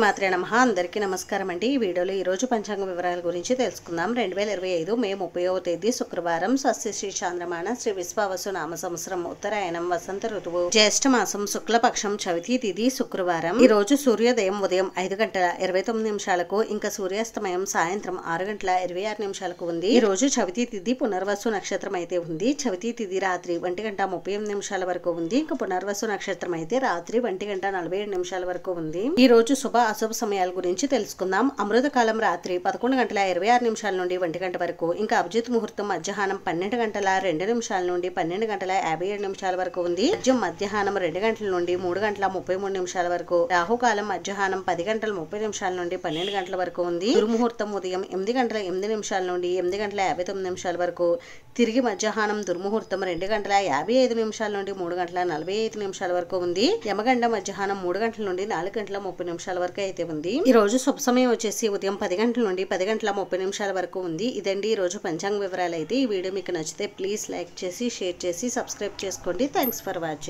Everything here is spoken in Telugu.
మాత్రే నమః. అందరికీ నమస్కారం అండి. ఈ వీడియోలో ఈ రోజు పంచాంగ వివరాల గురించి తెలుసుకుందాం. 2025 మే 30వ తేదీ శుక్రవారం, స్వస్తి శ్రీ చాంద్రమాన శ్రీ విశ్వావసు నామ సంవత్సరం, ఉత్తరాయణం, వసంత ఋతువు, జ్యేష్ఠ మాసం, శుక్లపక్షం, చవితి తిథి శుక్రవారం. ఈ రోజు సూర్యోదయం ఉదయం 5:29 ఇంకా సూర్యాస్తమయం సాయంత్రం 6:26 ఉంది. ఈ రోజు చవితి తిథి పునర్వసు నక్షత్రం అయితే ఉంది. చవితి తిథి రాత్రి 1:38 వరకు ఉంది. ఇంకా పునర్వసు నక్షత్రం అయితే రాత్రి 1:47 వరకు ఉంది. ఈ రోజు శుభ అశుభ సమయాల గురించి తెలుసుకుందాం. అమృతకాలం రాత్రి 11:26 నుండి 1 గంట వరకు, ఇంకా అభిజిత్ ముహూర్తం మధ్యాహ్నం 12:02 నుండి 12:57 వరకు ఉంది. మధ్యాహ్నం 2 గంటల నుండి 3:33 వరకు, రాహుకాలం మధ్యాహ్నం 10:30 నుండి 12 గంటల వరకు ఉంది. దుర్ముహూర్తం ఉదయం 8:08 నుండి 8:59 వరకు, తిరిగి మధ్యాహ్నం దుర్ముహూర్తం 2:55 నుండి 3:45 వరకు ఉంది. యమగండ మధ్యాహ్నం 3 గంటల నుండి 4:30 వరకు అయితే ఉంది. ఈ రోజు శుభ సమయం వచ్చేసి ఉదయం 10 గంటల నుండి 10:30 వరకు ఉంది. ఇదండి ఈ రోజు పంచాంగ వివరాలు అయితే. ఈ వీడియో మీకు నచ్చితే ప్లీజ్ లైక్ చేసి, షేర్ చేసి, సబ్స్క్రైబ్ చేసుకోండి. Thanks for watching.